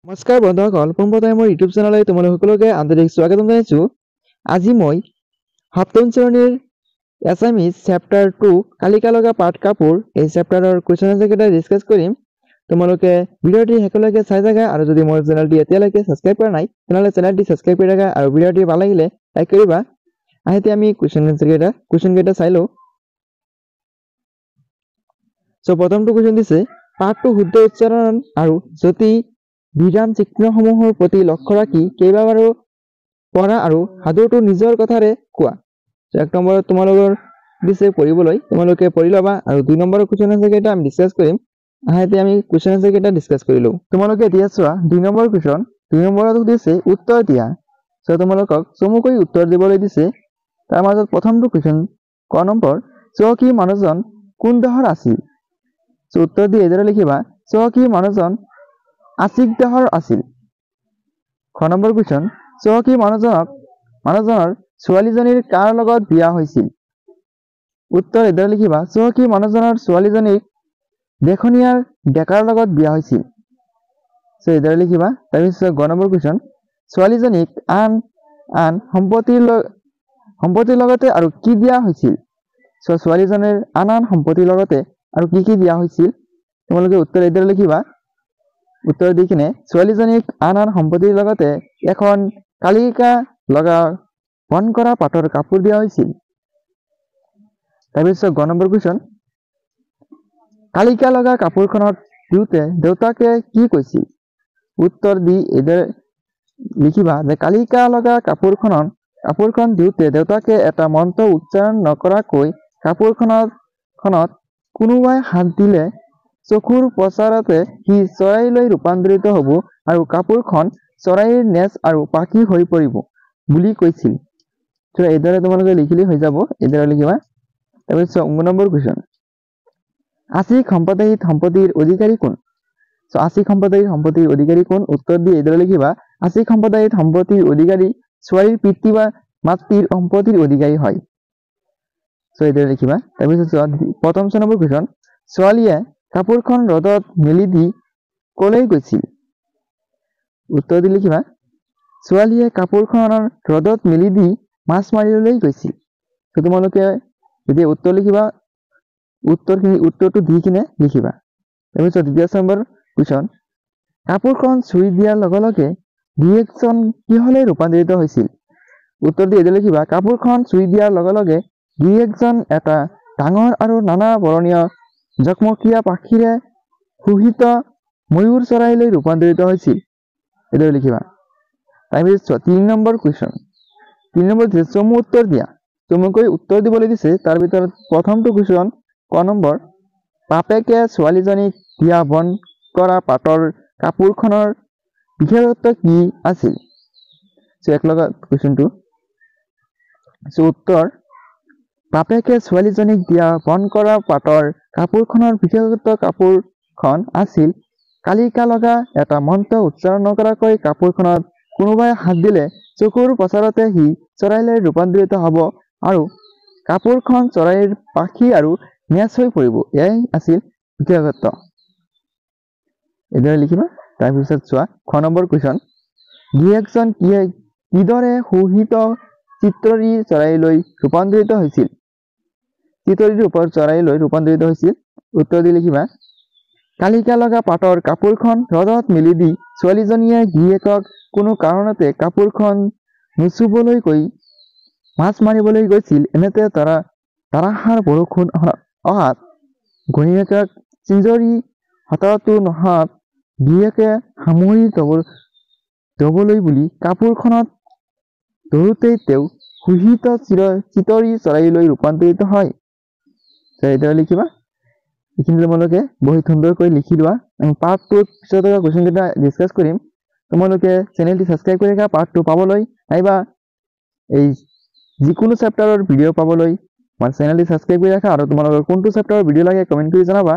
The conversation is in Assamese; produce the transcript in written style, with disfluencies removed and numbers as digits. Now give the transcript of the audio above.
নমস্কাৰ বন্ধুসকল, পোনপ্ৰথমে মোৰ ইউটিউব চেনেললৈ তোমালোক সকলোকে আন্তৰিক স্বাগতম জনাইছোঁ। আজি মই সপ্তম শ্ৰেণীৰ এছামিজ চেপ্টাৰ 2 কালিকা লগা পাট কাপোৰ এই চেপ্টাৰৰ কুৱেশ্যন আনসাৰ কেইটা ডিছকাছ কৰিম। তোমালোকে ভিডিঅ'টি শেষলৈকে চাই থাকা আৰু যদি মোৰ চেনেলটি এতিয়ালৈকে ছাবস্ক্ৰাইব কৰা নাই তেনেহ'লে চেনেলটি ছাবস্ক্ৰাইব কৰি থাকা আৰু ভিডিঅ'টি ভাল লাগিলে লাইক কৰিবা। আহিতে আমি কুৱেশ্যন কেইটা চাই লওঁ। প্ৰথমটো কুৱেশ্যন দিছে, পাঠটো শুদ্ধ উচ্চাৰণ আৰু যতি বিৰাম চিহ্নসমূহৰ প্ৰতি লক্ষ্য ৰাখি কেইবাবাৰো পঢ়া আৰু সাধুটো নিজৰ কথাৰে কোৱা। এক নম্বৰত তোমালোকৰ দিছে পঢ়িবলৈ, তোমালোকে পঢ়ি ল'বা আৰু 2 নম্বৰৰ কুৱেশ্যন আনসাৰ কেইটা আমি ডিছকাছ কৰিম। আহাতে আমি কুৱেশ্যন আনসাৰ কেইটা ডিছকাছ কৰি লওঁ। তোমালোকে এতিয়া চোৱা 2 নম্বৰ কুৱেশ্যন। 2 নম্বৰত দিছে উত্তৰ দিয়া। তোমালোকক চমুকৈ উত্তৰ দিবলৈ দিছে। তাৰ মাজত প্ৰথমটো কুৱেশ্যন ক নম্বৰ, চহকী মানুহজন কোন দেশৰ আছিল? উত্তৰ দি এইদৰে লিখিবা, চহকী মানুহজন আছিক দেশৰ আছিল। খ নম্বৰ কুৱেশ্যন, চহকী মানুহজনৰ ছোৱালীজনীৰ কাৰ লগত বিয়া হৈছিল? উত্তৰ এইদৰে লিখিবা, চহকী মানুহজনৰ ছোৱালীজনীক দেখনীয়াৰ ডেকাৰ লগত বিয়া হৈছিল। এইদৰে লিখিবা। তাৰপিছত গ নম্বৰ কুৱেশ্যন, ছোৱালীজনীক আন সম্পত্তিৰ লগতে আৰু কি দিয়া হৈছিল? ছোৱালীজনীৰ আন সম্পত্তিৰ লগতে আৰু কি দিয়া হৈছিল? তোমালোকে উত্তৰ এইদৰে লিখিবা। উত্তৰ দি কিনে ছোৱালীজনীক আন সম্পত্তিৰ লগতে এখন কালিকা লগা বন কৰা পাটৰ কাপোৰ দিয়া হৈছিল। তাৰপিছত গ নম্বৰ কুৱেশ্যন, কালিকা লগা কাপোৰখনত দিওঁতে দেউতাকে কি কৈছিল? উত্তৰ দি এইদৰে লিখিবা যে কালিকা লগা কাপোৰখন দিওঁতে দেউতাকে এটা মন্ত্ৰ উচ্চাৰণ নকৰাকৈ কাপোৰখনত কোনোবাই হাত দিলে চকুৰ পচাৰতে সি চৰাইলৈ ৰূপান্তৰিত হ'ব আৰু কাপোৰখন চৰাইৰ নেজ আৰু পাখি হৈ পৰিব বুলি কৈছিল। এইদৰে তোমালোকে লিখিলে হৈ যাব। এইদৰে লিখিবা। তাৰপিছত 9 নম্বৰ কুৱেশ্যন, আছিক সম্পত্তিৰ অধিকাৰী কোন? আছিক সম্পত্তিৰ অধিকাৰী কোন? উত্তৰ দি এইদৰে লিখিবা, আছিক সম্পত্তিৰ অধিকাৰী ছোৱালীৰ পিতৃ বা মাতৃৰ সম্পত্তিৰ অধিকাৰী হয়। এইদৰে লিখিবা। তাৰপিছত প্ৰথম 6 নম্বৰ কুৱেশ্যন, ছোৱালীয়ে কাপোৰখন ৰ'দত মেলি দি কলৈ গৈছিল? উত্তৰ দি লিখিবা, ছোৱালীয়ে কাপোৰখন ৰ'দত মেলি দি মাছ মাৰিবলৈ গৈছিল। তোমালোকে যেতিয়া উত্তৰ লিখিবা উত্তৰটো দি কিনে লিখিবা। তাৰপিছত 2 নম্বৰ কুৱেশ্যন, কাপোৰখন চুই দিয়াৰ লগে লগে গিৰিয়েকজন কিহলৈ ৰূপান্তৰিত হৈছিল? উত্তৰ দি এইদৰে লিখিবা, কাপোৰখন চুই দিয়াৰ লগে লগে গিৰিয়েকজন এটা ডাঙৰ আৰু নানা বৰণীয় জকমকীয়া পাখিৰে শোভিত ময়ূৰ চৰাইলৈ ৰূপান্তৰিত হৈছিল। এইদৰে লিখিবা। তাৰপিছত 3 নম্বৰ কুৱেশ্যন, 3 নম্বৰ দিছে চমু উত্তৰ দিয়া। চমুকৈ উত্তৰ দিবলৈ দিছে। তাৰ ভিতৰত প্ৰথমটো কুৱেশ্যন ক নম্বৰ, বাপেকে ছোৱালীজনীক দিয়া বন কৰা পাটৰ কাপোৰখনৰ বিশেষত্ব কি আছিল? এক লগত কুৱেশ্যনটো। উত্তৰ, বাপেকে ছোৱালীজনীক দিয়া বন কৰা পাটৰ কাপোৰখনৰ বিশেষত্ব কাপোৰখন আছিল কালিকা লগা। এটা মন্ত্ৰ উচ্চাৰণ নকৰাকৈ কাপোৰখনত কোনোবাই হাত দিলে চকুৰ পচাৰতে সি চৰাইলৈ ৰূপান্তৰিত হ'ব আৰু কাপোৰখন চৰাইৰ পাখি আৰু নেজ হৈ পৰিব। এয়াই আছিল বিশেষত্ব। এইদৰে লিখিবা। তাৰপিছত চোৱা খ নম্বৰ কুৱেশ্যন, গিৰিয়েকজন কিদৰে শোভিত চিত্ৰৰি চৰাইলৈ ৰূপান্তৰিত হৈছিল? চিত্ৰৰিৰ ওপৰত চৰাইলৈ ৰূপান্তৰিত হৈছিল। উত্তৰ দি লিখিবা, কালিকা লগা পাটৰ কাপোৰখন ৰ'দত মেলি দি ছোৱালীজনীয়ে গিৰিয়েকক কোনো কাৰণতে কাপোৰখন নুচুবলৈ কৈ মাছ মাৰিবলৈ গৈছিল। এনেতে ধাৰাসাৰ বৰষুণ অহাত ঘৈণীয়েকক চিঞ্জৰি হতাহতো নহাত গিৰিয়েকে সামৰি দবলৈ বুলি কাপোৰখনত ধৰোঁতেই তেওঁ শোভিত চিতৰি চৰাইলৈ ৰূপান্তৰিত হয়। এইদৰে লিখিবা। এইখিনি তোমালোকে বহুত সুন্দৰকৈ লিখি লোৱা। আমি পাৰ্ট 2 পিছত কুৱেশ্যন কেইটা ডিছকাছ কৰিম। তোমালোকে চেনেলটি ছাবস্ক্ৰাইব কৰি ৰাখা পাৰ্ট 2 পাবলৈ, নাইবা এই যিকোনো চেপ্টাৰৰ ভিডিঅ' পাবলৈ চেনেলটি ছাবস্ক্ৰাইব কৰি ৰাখা আৰু তোমালোকৰ কোনটো চেপ্টাৰৰ ভিডিঅ' লাগে কমেণ্ট কৰি জনাবা।